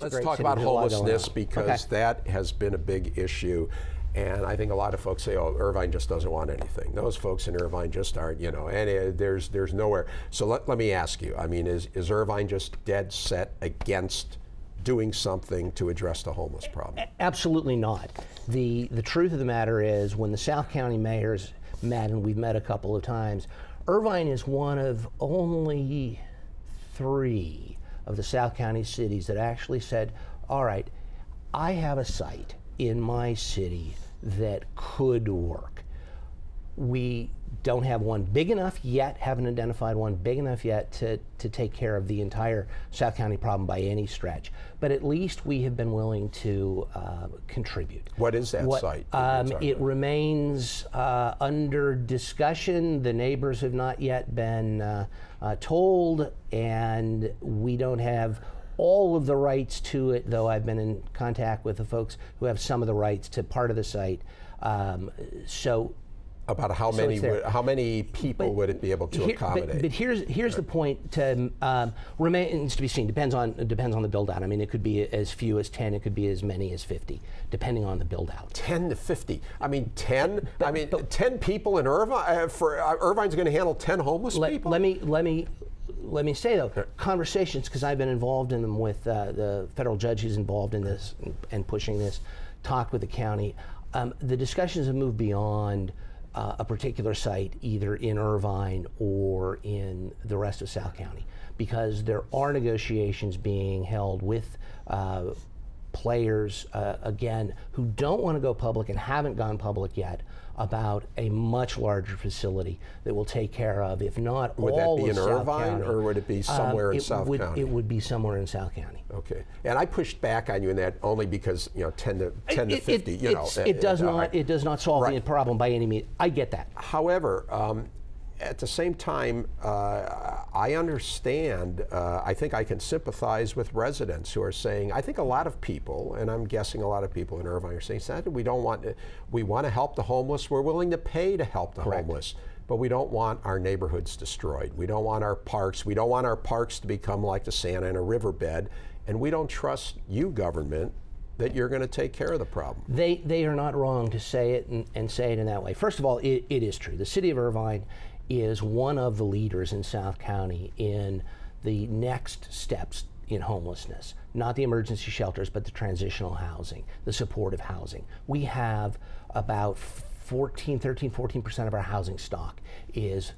Let's talk about homelessness, because that has been a big issue. And I think a lot of folks say, oh, Irvine just doesn't want anything. Those folks in Irvine just aren't, and there's nowhere. So let me ask you, I mean, is Irvine just dead set against doing something to address the homeless problem? Absolutely not. The truth of the matter is, when the South County mayors met, and we've met a couple of times, Irvine is one of only 3 of the South County cities that actually said, all right, I have a site in my city that could work. We don't have one big enough yet, haven't identified one big enough yet to take care of the entire South County problem by any stretch. But at least we have been willing to contribute. What is that site? It remains under discussion. The neighbors have not yet been told, and we don't have all of the rights to it, though I've been in contact with the folks who have some of the rights to part of the site. About how many people would it be able to accommodate? But here's the point. Remains to be seen. Depends on the build out. I mean, it could be as few as 10. It could be as many as 50, depending on the build out. 10 to 50. I mean, 10. 10 people in Irvine. Irvine's going to handle 10 homeless people. Let me say, though, conversations, because I've been involved in them with the federal judge who's involved in this and pushing this, talked with the county. The discussions have moved beyond a particular site, either in Irvine or in the rest of South County, because there are negotiations being held with players, again, who don't want to go public and haven't gone public yet, about a much larger facility that will take care of, if not all of South County. Would that be in Irvine, or would it be somewhere in South County? It would be somewhere in South County. Okay, and I pushed back on you in that only because 10 to 50. It does not solve the problem by any means. I get that. However, at the same time, I understand, I think I can sympathize with residents who are saying, I think a lot of people, and I'm guessing a lot of people in Irvine are saying, we want to help the homeless, we're willing to pay to help the homeless, but we don't want our neighborhoods destroyed. We don't want our parks to become like the Santa Ana riverbed, and we don't trust you, government, that you're going to take care of the problem. They are not wrong to say it and say it in that way. First of all, it is true. The city of Irvine is one of the leaders in South County in the next steps in homelessness. Not the emergency shelters, but the transitional housing, the supportive housing. We have about 14% of our housing stock is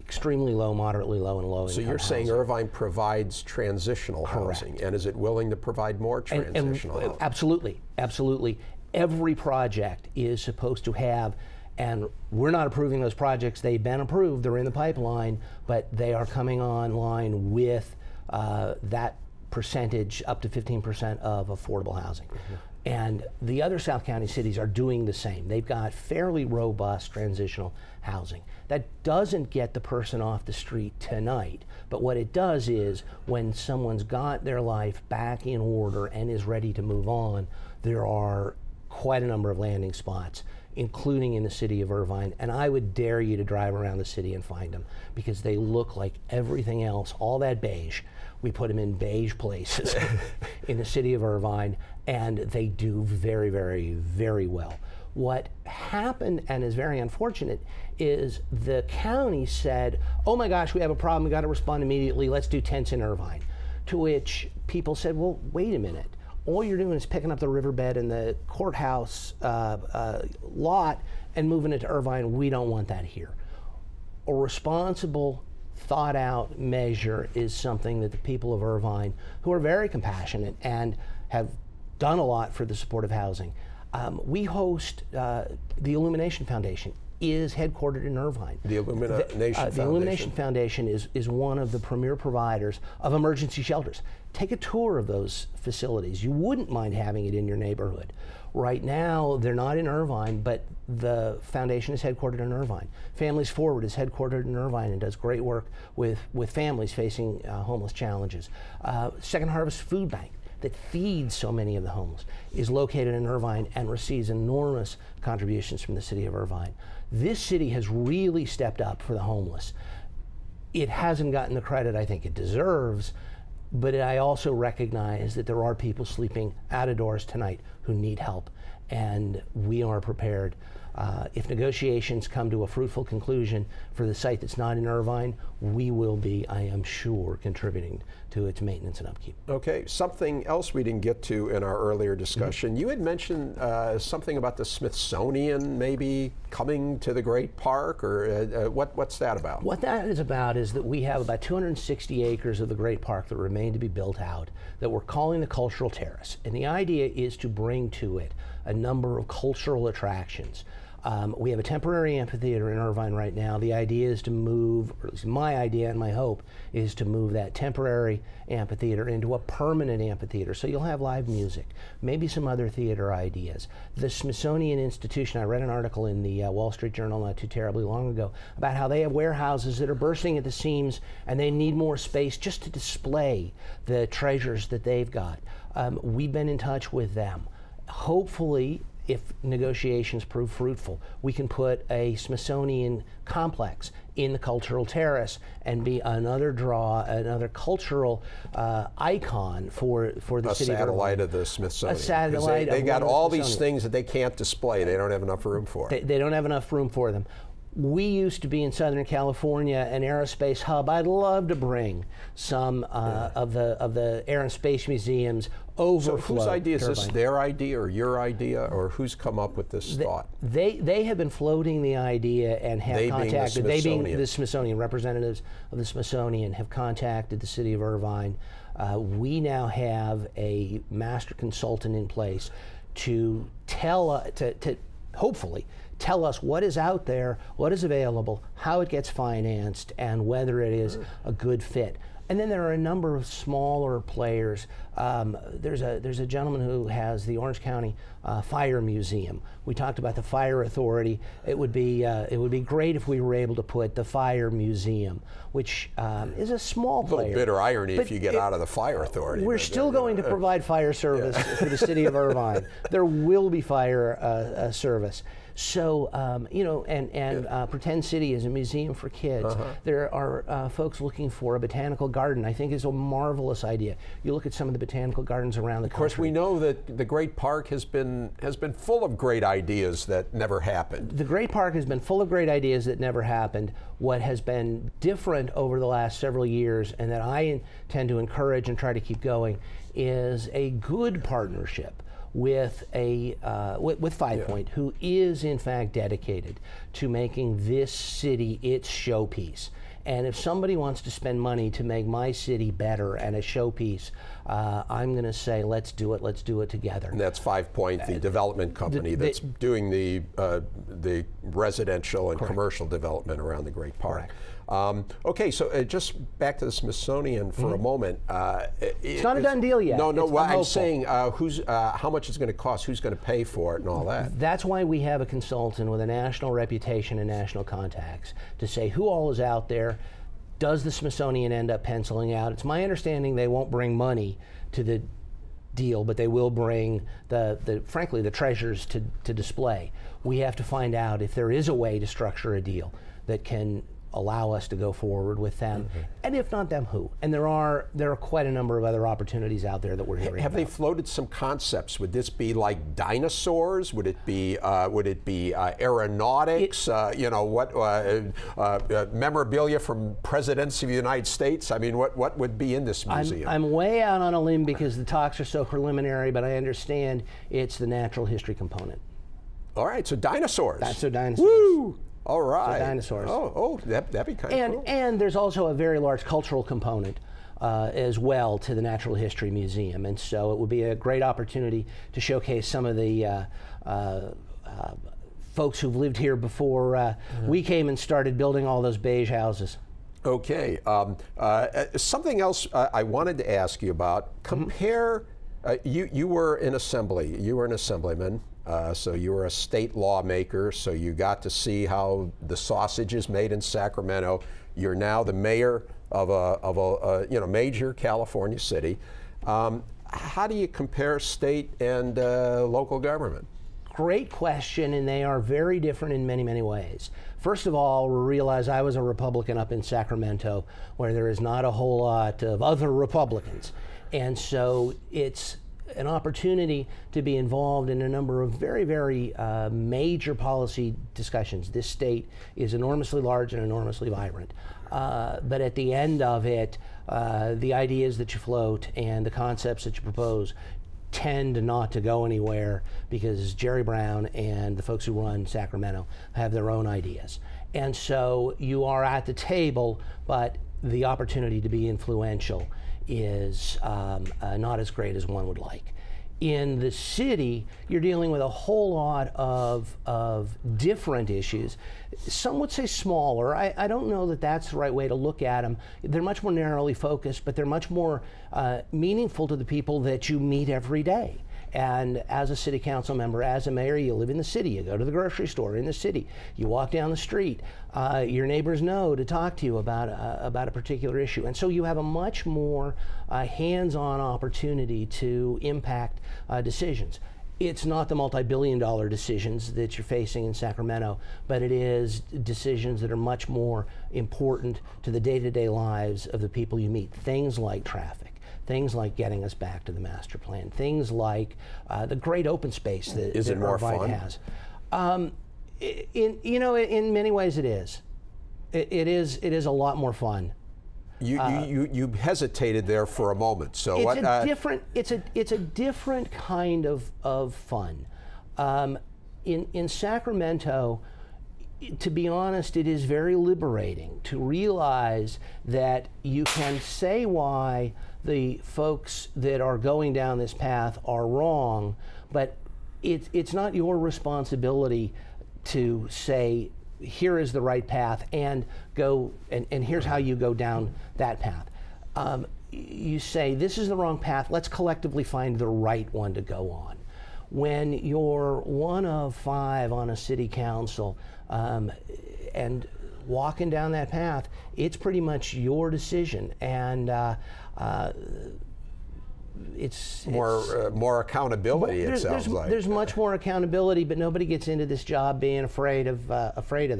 extremely low, moderately low, and low income. So you're saying Irvine provides transitional housing, and is it willing to provide more transitional housing? Absolutely, absolutely. Every project is supposed to have, and we're not approving those projects. They've been approved, they're in the pipeline, but they are coming online with that percentage, up to 15% of affordable housing. Mm-hmm. And the other South County cities are doing the same. They've got fairly robust transitional housing. That doesn't get the person off the street tonight, but what it does is, when someone's got their life back in order and is ready to move on, there are quite a number of landing spots, including in the city of Irvine, and I would dare you to drive around the city and find them, because they look like everything else, all that beige. We put them in beige places in the city of Irvine, and they do very, very, very well. What happened, and is very unfortunate, is the county said, oh my gosh, we have a problem, we got to respond immediately, let's do tents in Irvine. To which people said, well, wait a minute. All you're doing is picking up the riverbed and the courthouse lot and moving it to Irvine. We don't want that here. A responsible, thought out measure is something that the people of Irvine, who are very compassionate and have done a lot for the supportive housing, we host the Illumination Foundation is headquartered in Irvine. The Illumination Foundation is one of the premier providers of emergency shelters. Take a tour of those facilities. You wouldn't mind having it in your neighborhood. Right now, they're not in Irvine, but the foundation is headquartered in Irvine. Families Forward is headquartered in Irvine and does great work with families facing homeless challenges. Second Harvest Food Bank, that feeds so many of the homeless, is located in Irvine and receives enormous contributions from the city of Irvine. This city has really stepped up for the homeless. It hasn't gotten the credit I think it deserves, but I also recognize that there are people sleeping out of doors tonight who need help, and we are prepared. If negotiations come to a fruitful conclusion for the site that's not in Irvine, we will be, I am sure, contributing to its maintenance and upkeep. Okay, something else we didn't get to in our earlier discussion. You had mentioned something about the Smithsonian maybe coming to the Great Park, or what's that about? What that is about is that we have about 260 acres of the Great Park that remain to be built out that we're calling the Cultural Terrace. And the idea is to bring to it a number of cultural attractions. We have a temporary amphitheater in Irvine right now. The idea is to move, or at least my idea and my hope, is to move that temporary amphitheater into a permanent amphitheater. So you'll have live music, maybe some other theater ideas. The Smithsonian Institution, I read an article in the Wall Street Journal not too terribly long ago about how they have warehouses that are bursting at the seams and they need more space just to display the treasures that they've got. We've been in touch with them. Hopefully, if negotiations prove fruitful, we can put a Smithsonian complex in the Cultural Terrace and be another draw, another cultural icon for the city of Irvine. A satellite of the Smithsonian. A satellite. They got of all the these things that they can't display. They don't have enough room for. They don't have enough room for them. We used to be in Southern California, an aerospace hub. I'd love to bring some of the Air and Space Museums overflow. So whose idea is this? Irvine. Their idea or your idea, or who's come up with this thought? They have been floating the idea and have They being the contacted. They being Smithsonian. the Smithsonian representatives of the Smithsonian have contacted the city of Irvine. We now have a master consultant in place to to hopefully tell us what is out there, what is available, how it gets financed, and whether it is a good fit. And then there are a number of smaller players. There's a gentleman who has the Orange County Fire Museum. We talked about the Fire Authority. It would be great if we were able to put the Fire Museum, which is a small player. A little bitter irony if you get out of the Fire Authority. We're still going to provide fire service for the city of Irvine. There will be fire service. So, Pretend City is a museum for kids. There are folks looking for a botanical garden. I think is a marvelous idea. You look at some of the botanical gardens around the country. Of course, we know that the Great Park has been full of great ideas that never happened. The Great Park has been full of great ideas that never happened. What has been different over the last several years, and that I intend to encourage and try to keep going, is a good partnership with Five Point, who is in fact dedicated to making this city its showpiece. And if somebody wants to spend money to make my city better and a showpiece, I'm going to say, let's do it together. And that's 5 Point, the development company that's doing the residential and commercial development around the Great Park. Okay, so just back to the Smithsonian for a moment. It's not a done deal yet. No, It's well, I'm hopeful. saying how much it's going to cost, who's going to pay for it, and all that. That's why we have a consultant with a national reputation and national contacts to say who all is out there. Does the Smithsonian end up penciling out? It's my understanding they won't bring money to the deal, but they will bring frankly the treasures to display. We have to find out if there is a way to structure a deal that can allow us to go forward with them, and if not them, who? And there are quite a number of other opportunities out there that we're hearing Have about. they floated some concepts? Would this be like dinosaurs? Would it be aeronautics? Memorabilia from presidents of the United States? I mean, what would be in this museum? I'm way out on a limb because the talks are so preliminary, but I understand it's the natural history component. All right, so dinosaurs. So dinosaurs. Woo! All right. So dinosaurs. That'd be kind of cool. And there's also a very large cultural component as well to the Natural History Museum, and so it would be a great opportunity to showcase some of the folks who've lived here before we came and started building all those beige houses. Okay. Something else I wanted to ask you about. Compare. You were in assembly. You were an assemblyman. So you were a state lawmaker, so you got to see how the sausage is made in Sacramento. You're now the mayor of a major California city. How do you compare state and local government? great question, and they are very different in many, many ways. First of all, realize I was a Republican up in Sacramento, where there is not a whole lot of other Republicans. And so it's an opportunity to be involved in a number of very, very major policy discussions. This state is enormously large and enormously vibrant. But at the end of it, the ideas that you float and the concepts that you propose tend not to go anywhere, because Jerry Brown and the folks who run Sacramento have their own ideas. And so you are at the table, but the opportunity to be influential is not as great as one would like. In the city, you're dealing with a whole lot of different issues. Some would say smaller. I don't know that that's the right way to look at them. They're much more narrowly focused, but they're much more meaningful to the people that you meet every day. And as a city council member, as a mayor, you live in the city, you go to the grocery store in the city, you walk down the street, your neighbors know to talk to you about a particular issue. And so you have a much more hands-on opportunity to impact decisions. It's not the multi-billion-dollar decisions that you're facing in Sacramento, but it is decisions that are much more important to the day-to-day lives of the people you meet. Things like traffic. Things like getting us back to the master plan. Things like the great open space that Irvine has. In many ways, it is. It is a lot more fun. You hesitated there for a moment. So it's a different kind of fun. In Sacramento, to be honest, it is very liberating to realize that you can say why the folks that are going down this path are wrong, but it's not your responsibility to say, here is the right path, and go and here's how you go down that path. You say, this is the wrong path, let's collectively find the right one to go on. When you're one of 5 on a city council and walking down that path, it's pretty much your decision, and it's more accountability. It sounds like there's much more accountability, but nobody gets into this job being afraid of that.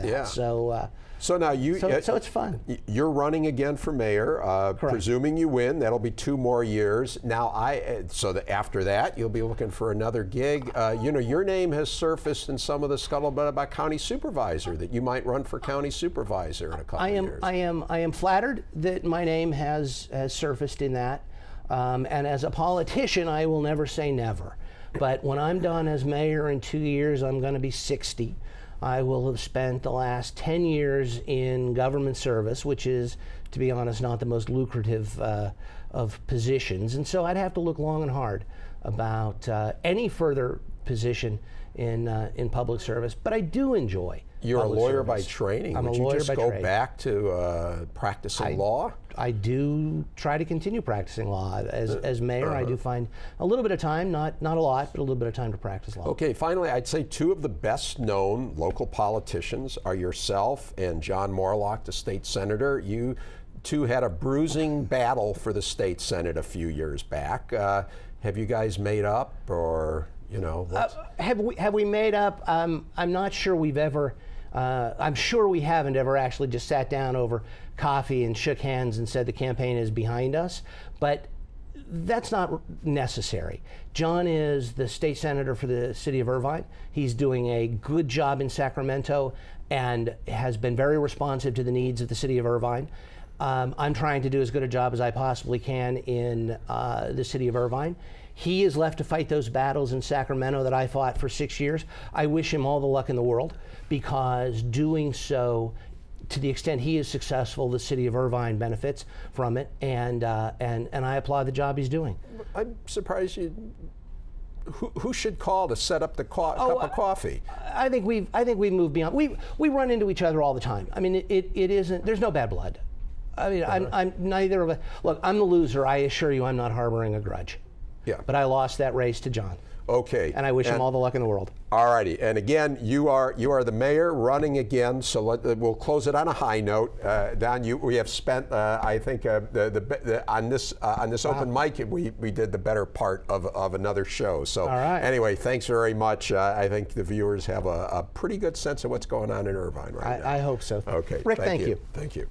Yeah. So now so it's fun. You're running again for mayor. Presuming you win, that'll be 2 more years. Now, after that, you'll be looking for another gig. Your name has surfaced in some of the scuttlebutt about county supervisor, that you might run for county supervisor in a couple of years. I am flattered that my name has surfaced in that. And as a politician, I will never say never. But when I'm done as mayor in 2 years, I'm going to be 60. I will have spent the last 10 years in government service, which is, to be honest, not the most lucrative of positions. And so I'd have to look long and hard about any further position in public service. But I do enjoy You're a lawyer service by training. I'm Would a you lawyer just by go trade. back to practicing law? I do try to continue practicing law. As mayor, I do find a little bit of time, not a lot, but a little bit of time to practice law. Okay, finally, I'd say 2 of the best known local politicians are yourself and John Moorlach, the state senator. You 2 had a bruising battle for the state senate a few years back. Have you guys made up, or have we made up? I'm not sure we've ever. I'm sure we haven't ever actually just sat down over coffee and shook hands and said the campaign is behind us, but that's not necessary. John is the state senator for the city of Irvine. He's doing a good job in Sacramento and has been very responsive to the needs of the city of Irvine. I'm trying to do as good a job as I possibly can in the city of Irvine. He is left to fight those battles in Sacramento that I fought for 6 years. I wish him all the luck in the world, because doing so, to the extent he is successful, the city of Irvine benefits from it, and I applaud the job he's doing. I'm surprised you. Who should call to set up the cup of coffee? I think we've moved beyond. We run into each other all the time. I mean, it isn't. There's no bad blood. I mean, I'm neither of us. Look, I'm the loser. I assure you, I'm not harboring a grudge. Yeah. But I lost that race to John. Okay. And I wish him all the luck in the world. All righty, and again, you are the mayor running again. So we'll close it on a high note. Don, we have spent, I think, on this open mic, we did the better part of another show. So all right. Anyway, thanks very much. I think the viewers have a pretty good sense of what's going on in Irvine right now. I hope so. Okay, Rick, thank you. Thank you.